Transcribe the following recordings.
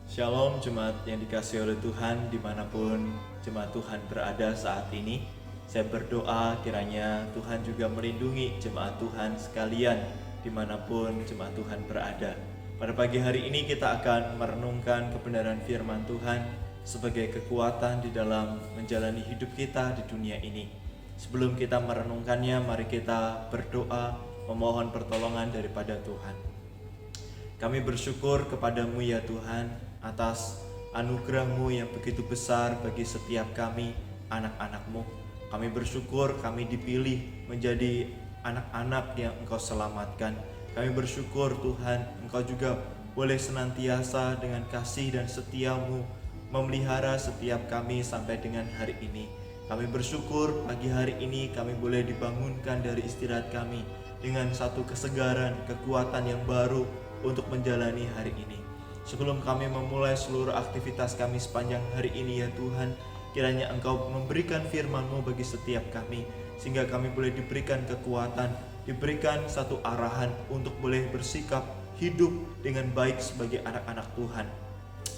Shalom jemaat yang dikasihi oleh Tuhan dimanapun jemaat Tuhan berada saat ini. Saya berdoa kiranya Tuhan juga melindungi jemaat Tuhan sekalian dimanapun jemaat Tuhan berada. Pada pagi hari ini kita akan merenungkan kebenaran firman Tuhan sebagai kekuatan di dalam menjalani hidup kita di dunia ini. Sebelum kita merenungkannya, mari kita berdoa memohon pertolongan daripada Tuhan. Kami bersyukur kepadamu ya Tuhan atas anugerah-Mu yang begitu besar bagi setiap kami anak-anak-Mu. Kami bersyukur kami dipilih menjadi anak-anak yang Engkau selamatkan. Kami bersyukur Tuhan Engkau juga boleh senantiasa dengan kasih dan setia-Mu memelihara setiap kami sampai dengan hari ini. Kami bersyukur pagi hari ini kami boleh dibangunkan dari istirahat kami dengan satu kesegaran, kekuatan yang baru untuk menjalani hari ini. Sebelum kami memulai seluruh aktivitas kami sepanjang hari ini ya Tuhan, kiranya Engkau memberikan firman-Mu bagi setiap kami, sehingga kami boleh diberikan kekuatan, diberikan satu arahan untuk boleh bersikap hidup dengan baik sebagai anak-anak Tuhan.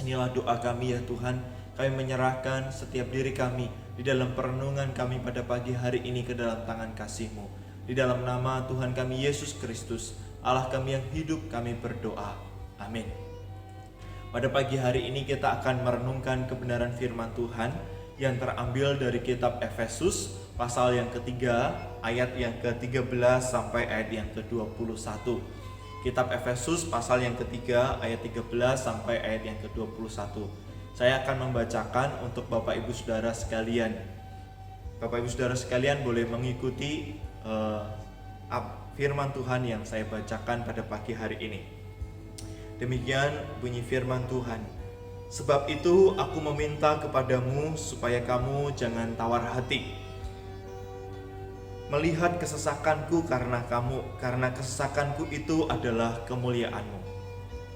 Inilah doa kami ya Tuhan, kami menyerahkan setiap diri kami di dalam perenungan kami pada pagi hari ini ke dalam tangan kasih-Mu. Di dalam nama Tuhan kami Yesus Kristus, Allah kami yang hidup, kami berdoa. Amin. Pada pagi hari ini kita akan merenungkan kebenaran firman Tuhan yang terambil dari kitab Efesus pasal yang ketiga, ayat yang ke-13 sampai ayat yang ke-21. Kitab Efesus pasal yang ketiga, ayat 13 sampai ayat yang ke-21. Saya akan membacakan untuk Bapak Ibu Saudara sekalian. Bapak Ibu Saudara sekalian boleh mengikuti firman Tuhan yang saya bacakan pada pagi hari ini. Demikian bunyi firman Tuhan. Sebab itu aku meminta kepadamu supaya kamu jangan tawar hati melihat kesesakanku karena kesesakanku itu adalah kemuliaanmu.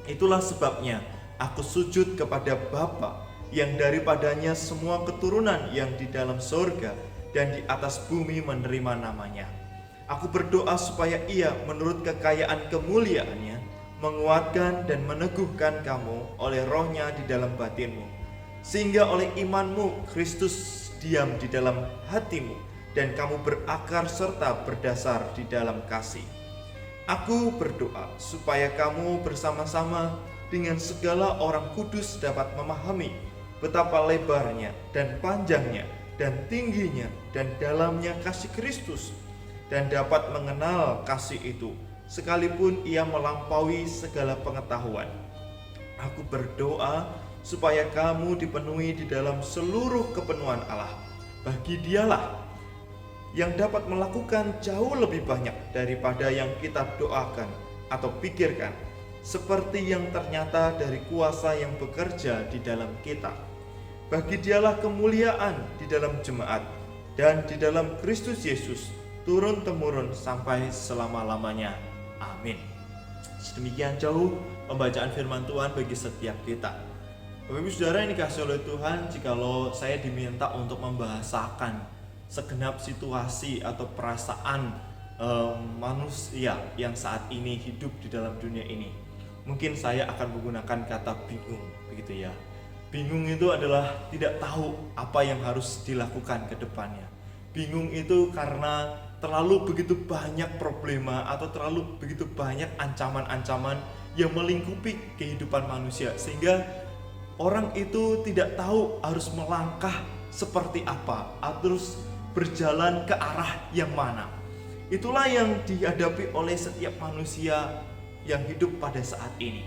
Itulah sebabnya aku sujud kepada Bapa yang daripadanya semua keturunan yang di dalam sorga dan di atas bumi menerima namanya. Aku berdoa supaya Ia menurut kekayaan kemuliaannya menguatkan dan meneguhkan kamu oleh rohnya di dalam batinmu, sehingga oleh imanmu Kristus diam di dalam hatimu dan kamu berakar serta berdasar di dalam kasih. Aku berdoa supaya kamu bersama-sama dengan segala orang kudus dapat memahami betapa lebarnya dan panjangnya dan tingginya dan dalamnya kasih Kristus, dan dapat mengenal kasih itu sekalipun ia melampaui segala pengetahuan. Aku berdoa supaya kamu dipenuhi di dalam seluruh kepenuhan Allah. Bagi Dialah yang dapat melakukan jauh lebih banyak daripada yang kita doakan atau pikirkan, seperti yang ternyata dari kuasa yang bekerja di dalam kita. Bagi Dialah kemuliaan di dalam jemaat dan di dalam Kristus Yesus turun-temurun sampai selama-lamanya. Amin. Sedemikian jauh pembacaan firman Tuhan bagi setiap kita. Bapak Ibu Saudara yang dikasihi oleh Tuhan, jikalau saya diminta untuk membahasakan segenap situasi atau perasaan manusia yang saat ini hidup di dalam dunia ini, mungkin saya akan menggunakan kata bingung, begitu ya. Bingung itu adalah tidak tahu apa yang harus dilakukan ke depannya. Bingung itu karena terlalu begitu banyak problema atau terlalu begitu banyak ancaman-ancaman yang melingkupi kehidupan manusia, sehingga orang itu tidak tahu harus melangkah seperti apa, harus berjalan ke arah yang mana. Itulah yang dihadapi oleh setiap manusia yang hidup pada saat ini.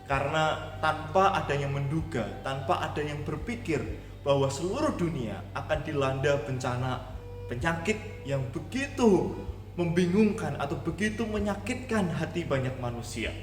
Karena tanpa ada yang menduga, tanpa ada yang berpikir bahwa seluruh dunia akan dilanda bencana penyakit yang begitu membingungkan atau begitu menyakitkan hati banyak manusia.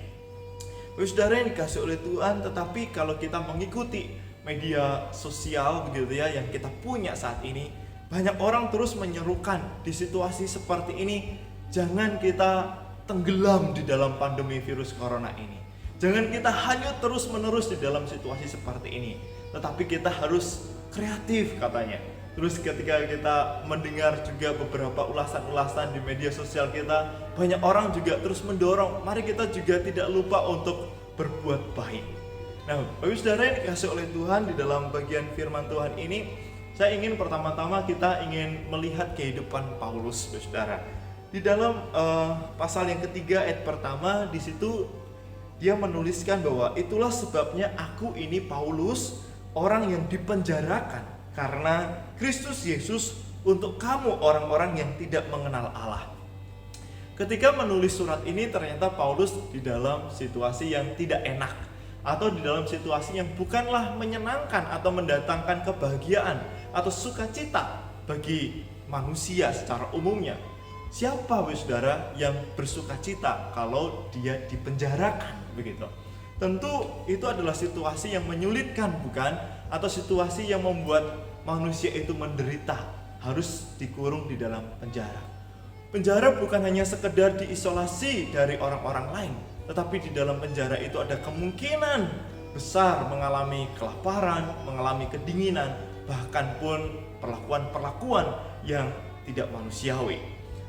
Saudara yang dikasihi oleh Tuhan, tetapi kalau kita mengikuti media sosial begitu ya yang kita punya saat ini, banyak orang terus menyerukan di situasi seperti ini, jangan kita tenggelam di dalam pandemi virus corona ini. Jangan kita hanyut terus-menerus di dalam situasi seperti ini, tetapi kita harus kreatif katanya. Terus ketika kita mendengar juga beberapa ulasan-ulasan di media sosial kita, banyak orang juga terus mendorong, mari kita juga tidak lupa untuk berbuat baik. Nah, Bapak Saudara yang dikasih oleh Tuhan, di dalam bagian firman Tuhan ini, saya ingin pertama-tama kita ingin melihat kehidupan Paulus, Bapak Saudara. Di dalam pasal yang ketiga ayat pertama, di situ dia menuliskan bahwa itulah sebabnya aku ini Paulus, orang yang dipenjarakan karena Kristus Yesus untuk kamu orang-orang yang tidak mengenal Allah. Ketika menulis surat ini, ternyata Paulus di dalam situasi yang tidak enak, atau di dalam situasi yang bukanlah menyenangkan atau mendatangkan kebahagiaan atau sukacita bagi manusia secara umumnya. Siapa saudara yang bersukacita kalau dia dipenjarakan begitu? Tentu itu adalah situasi yang menyulitkan, bukan? Atau situasi yang membuat manusia itu menderita, harus dikurung di dalam penjara. Penjara bukan hanya sekedar diisolasi dari orang-orang lain, tetapi di dalam penjara itu ada kemungkinan besar mengalami kelaparan, mengalami kedinginan, bahkan pun perlakuan-perlakuan yang tidak manusiawi.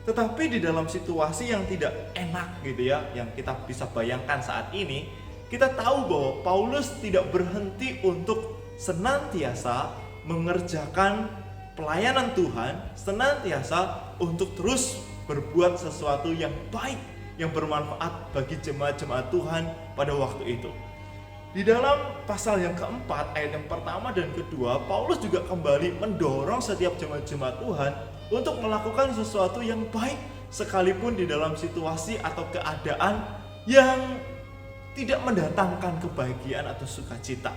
Tetapi di dalam situasi yang tidak enak gitu ya, yang kita bisa bayangkan saat ini, kita tahu bahwa Paulus tidak berhenti untuk senantiasa mengerjakan pelayanan Tuhan, senantiasa untuk terus berbuat sesuatu yang baik, yang bermanfaat bagi jemaat-jemaat Tuhan pada waktu itu. Di dalam pasal yang keempat, ayat yang pertama dan kedua, Paulus juga kembali mendorong setiap jemaat-jemaat Tuhan untuk melakukan sesuatu yang baik, sekalipun di dalam situasi atau keadaan yang tidak mendatangkan kebahagiaan atau sukacita.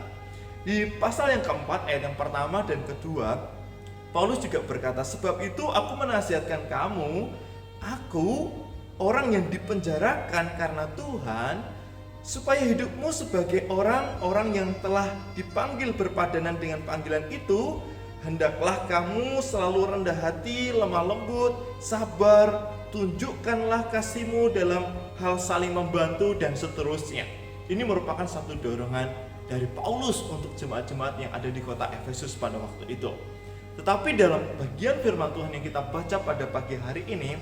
Di pasal yang keempat, ayat yang pertama dan kedua, Paulus juga berkata, sebab itu aku menasihatkan kamu, aku orang yang dipenjarakan karena Tuhan, supaya hidupmu sebagai orang-orang yang telah dipanggil berpadanan dengan panggilan itu, hendaklah kamu selalu rendah hati, lemah lembut, sabar, tunjukkanlah kasihmu dalam hal saling membantu dan seterusnya. Ini merupakan satu dorongan dari Paulus untuk jemaat-jemaat yang ada di kota Efesus pada waktu itu. Tetapi dalam bagian firman Tuhan yang kita baca pada pagi hari ini,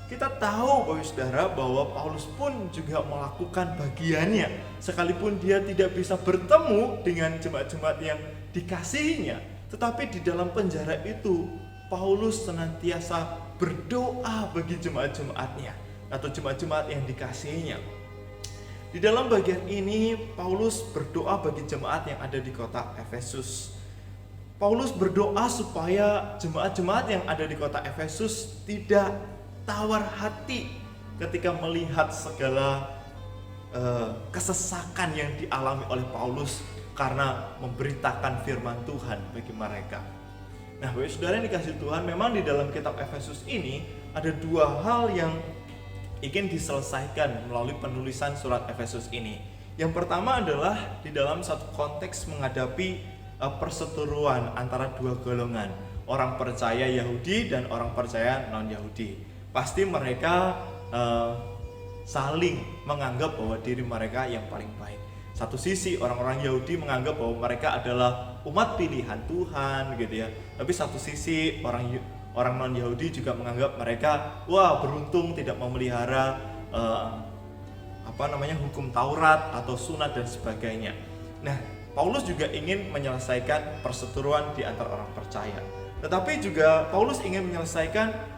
kita tahu Bapak Saudara bahwa Paulus pun juga melakukan bagiannya, sekalipun dia tidak bisa bertemu dengan jemaat-jemaat yang dikasihinya. Tetapi di dalam penjara itu, Paulus senantiasa berdoa bagi jemaat-jemaatnya atau jemaat-jemaat yang dikasihinya. Di dalam bagian ini, Paulus berdoa bagi jemaat yang ada di kota Efesus. Paulus berdoa supaya jemaat-jemaat yang ada di kota Efesus tidak tawar hati ketika melihat segala kesesakan yang dialami oleh Paulus karena memberitakan firman Tuhan bagi mereka. Nah, Bapak Saudara yang dikasihi Tuhan, memang di dalam kitab Efesus ini ada dua hal yang ingin diselesaikan melalui penulisan surat Efesus ini. Yang pertama adalah di dalam satu konteks menghadapi perseteruan antara dua golongan, orang percaya Yahudi dan orang percaya non-Yahudi. Pasti mereka saling menganggap bahwa diri mereka yang paling baik. Satu sisi orang-orang Yahudi menganggap bahwa mereka adalah umat pilihan Tuhan gitu ya. Tapi satu sisi orang non-Yahudi juga menganggap mereka beruntung tidak memelihara hukum Taurat atau sunat dan sebagainya. Nah, Paulus juga ingin menyelesaikan perseteruan di antara orang percaya. Tetapi juga Paulus ingin menyelesaikan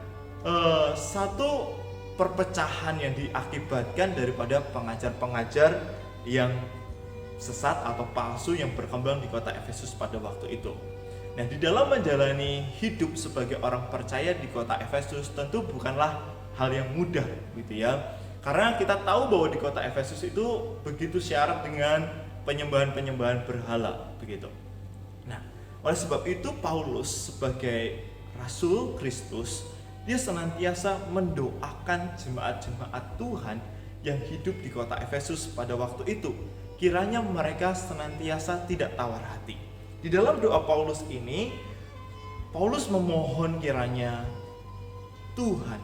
satu perpecahan yang diakibatkan daripada pengajar-pengajar yang sesat atau palsu yang berkembang di kota Efesus pada waktu itu. Nah, di dalam menjalani hidup sebagai orang percaya di kota Efesus tentu bukanlah hal yang mudah gitu ya. Karena kita tahu bahwa di kota Efesus itu begitu syarat dengan penyembahan-penyembahan berhala begitu. Nah, oleh sebab itu Paulus sebagai Rasul Kristus, dia senantiasa mendoakan jemaat-jemaat Tuhan yang hidup di kota Efesus pada waktu itu. Kiranya mereka senantiasa tidak tawar hati. Di dalam doa Paulus ini, Paulus memohon kiranya Tuhan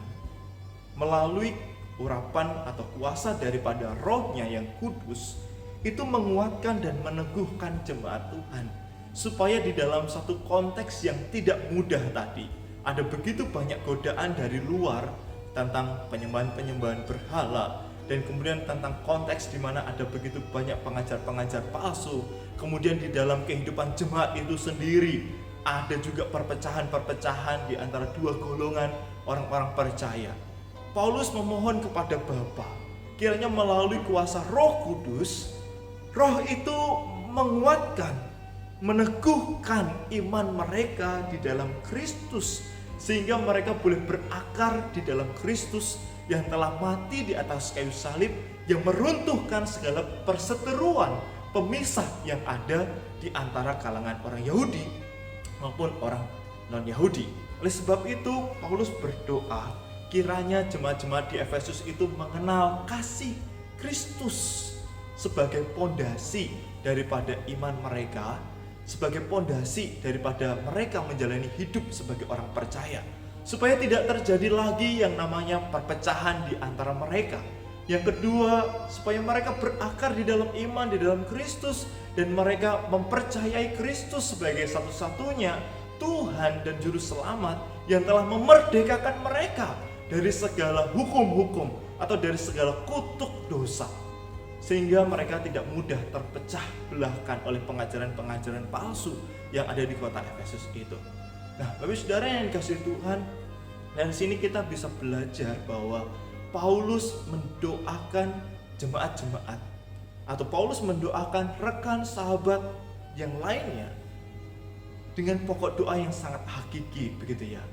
melalui urapan atau kuasa daripada Roh-Nya yang kudus itu menguatkan dan meneguhkan jemaat Tuhan, supaya di dalam satu konteks yang tidak mudah tadi, ada begitu banyak godaan dari luar tentang penyembahan-penyembahan berhala, dan kemudian tentang konteks di mana ada begitu banyak pengajar-pengajar palsu. Kemudian di dalam kehidupan jemaat itu sendiri ada juga perpecahan-perpecahan di antara dua golongan orang-orang percaya. Paulus memohon kepada Bapa, kiranya melalui kuasa Roh Kudus, Roh itu menguatkan, meneguhkan iman mereka di dalam Kristus, sehingga mereka boleh berakar di dalam Kristus yang telah mati di atas kayu salib, yang meruntuhkan segala perseteruan pemisah yang ada di antara kalangan orang Yahudi maupun orang non-Yahudi. Oleh sebab itu Paulus berdoa kiranya jemaat-jemaat di Efesus itu mengenal kasih Kristus sebagai pondasi daripada iman mereka, sebagai pondasi daripada mereka menjalani hidup sebagai orang percaya, supaya tidak terjadi lagi yang namanya perpecahan di antara mereka. Yang kedua, supaya mereka berakar di dalam iman di dalam Kristus, dan mereka mempercayai Kristus sebagai satu-satunya Tuhan dan Juru Selamat yang telah memerdekakan mereka dari segala hukum-hukum atau dari segala kutuk dosa, sehingga mereka tidak mudah terpecah belahkan oleh pengajaran-pengajaran palsu yang ada di kota Efesus itu. Nah, Bapak Saudara yang dikasihi Tuhan, dari sini kita bisa belajar bahwa Paulus mendoakan jemaat-jemaat, atau Paulus mendoakan rekan sahabat yang lainnya dengan pokok doa yang sangat hakiki, begitu ya.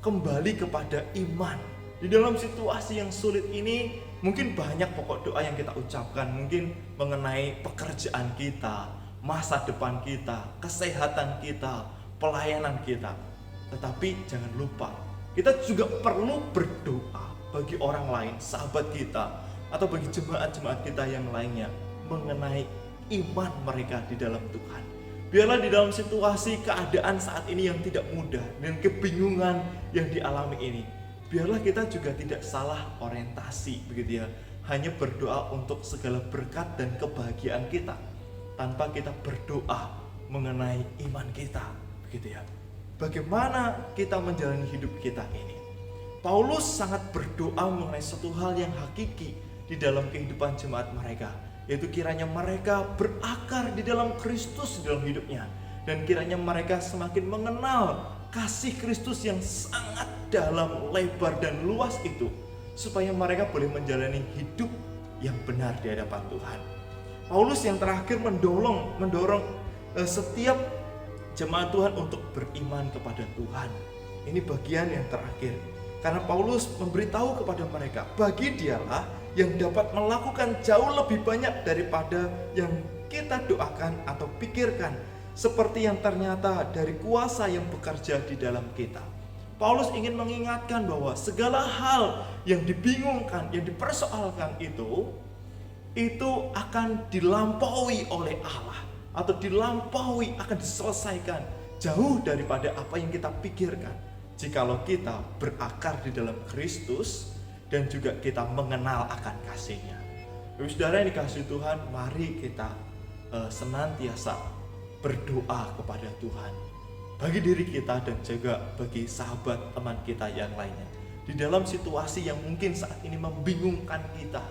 Kembali kepada iman. Di dalam situasi yang sulit ini, mungkin banyak pokok doa yang kita ucapkan, mungkin mengenai pekerjaan kita, masa depan kita, kesehatan kita, pelayanan kita. Tetapi jangan lupa, kita juga perlu berdoa bagi orang lain, sahabat kita, atau bagi jemaat-jemaat kita yang lainnya, mengenai iman mereka di dalam Tuhan. Biarlah di dalam situasi keadaan saat ini yang tidak mudah dan kebingungan yang dialami ini, biarlah kita juga tidak salah orientasi, begitu ya. Hanya berdoa untuk segala berkat dan kebahagiaan kita, tanpa kita berdoa mengenai iman kita, begitu ya. Bagaimana kita menjalani hidup kita ini? Paulus sangat berdoa mengenai satu hal yang hakiki di dalam kehidupan jemaat mereka, yaitu kiranya mereka berakar di dalam Kristus di dalam hidupnya, dan kiranya mereka semakin mengenal kasih Kristus yang sangat dalam, lebar dan luas itu, supaya mereka boleh menjalani hidup yang benar di hadapan Tuhan. Paulus yang terakhir mendorong setiap jemaat Tuhan untuk beriman kepada Tuhan. Ini bagian yang terakhir, karena Paulus memberitahu kepada mereka, bagi dialah yang dapat melakukan jauh lebih banyak daripada yang kita doakan atau pikirkan, seperti yang ternyata dari kuasa yang bekerja di dalam kita. Paulus ingin mengingatkan bahwa segala hal yang dibingungkan, yang dipersoalkan itu akan dilampaui oleh Allah, atau dilampaui, akan diselesaikan jauh daripada apa yang kita pikirkan, jikalau kita berakar di dalam Kristus dan juga kita mengenal akan kasih-Nya. Saudara yang dikasihi Tuhan, mari kita senantiasa berdoa kepada Tuhan bagi diri kita dan juga bagi sahabat teman kita yang lainnya. Di dalam situasi yang mungkin saat ini membingungkan kita,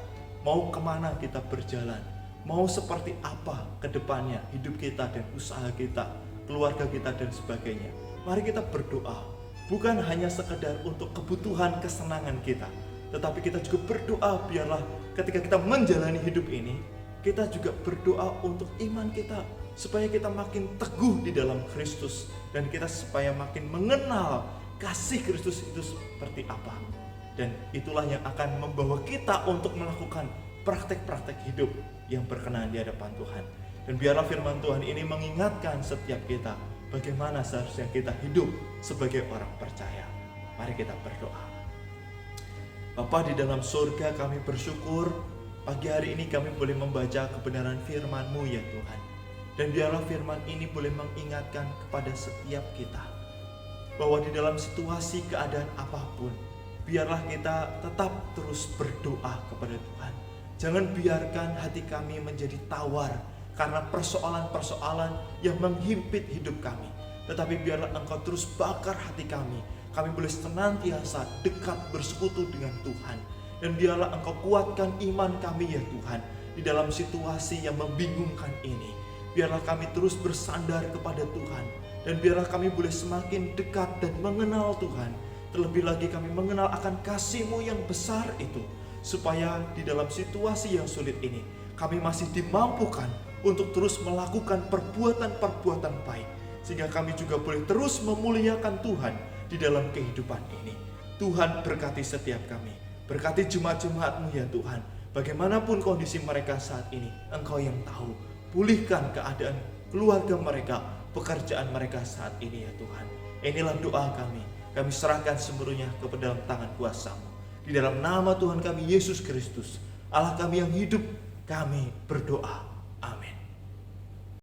mau kemana kita berjalan, mau seperti apa ke depannya hidup kita dan usaha kita, keluarga kita dan sebagainya. Mari kita berdoa, bukan hanya sekedar untuk kebutuhan kesenangan kita, tetapi kita juga berdoa biarlah ketika kita menjalani hidup ini, kita juga berdoa untuk iman kita, supaya kita makin teguh di dalam Kristus, dan kita supaya makin mengenal kasih Kristus itu seperti apa. Dan itulah yang akan membawa kita untuk melakukan praktek-praktek hidup yang berkenan di hadapan Tuhan. Dan biarlah firman Tuhan ini mengingatkan setiap kita bagaimana seharusnya kita hidup sebagai orang percaya. Mari kita berdoa. Bapa di dalam surga, kami bersyukur pagi hari ini kami boleh membaca kebenaran firman-Mu ya Tuhan. Dan biarlah firman ini boleh mengingatkan kepada setiap kita bahwa di dalam situasi keadaan apapun, biarlah kita tetap terus berdoa kepada Tuhan. Jangan biarkan hati kami menjadi tawar karena persoalan-persoalan yang menghimpit hidup kami, tetapi biarlah Engkau terus bakar hati kami. Kami boleh senantiasa dekat bersekutu dengan Tuhan, Dan biarlah Engkau kuatkan iman kami ya Tuhan, di dalam situasi yang membingungkan ini. Biarlah kami terus bersandar kepada Tuhan, dan biarlah kami boleh semakin dekat dan mengenal Tuhan. Terlebih lagi kami mengenal akan kasih-Mu yang besar itu, supaya di dalam situasi yang sulit ini kami masih dimampukan untuk terus melakukan perbuatan-perbuatan baik, sehingga kami juga boleh terus memuliakan Tuhan di dalam kehidupan ini. Tuhan berkati setiap kami. Berkati jemaat-jemaat-Mu ya Tuhan. Bagaimanapun kondisi mereka saat ini, Engkau yang tahu. Pulihkan keadaan keluarga mereka, pekerjaan mereka saat ini ya Tuhan. Inilah doa kami. Kami serahkan seluruhnya kepada dalam tangan kuasa-Mu. Di dalam nama Tuhan kami Yesus Kristus, Allah kami yang hidup, kami berdoa.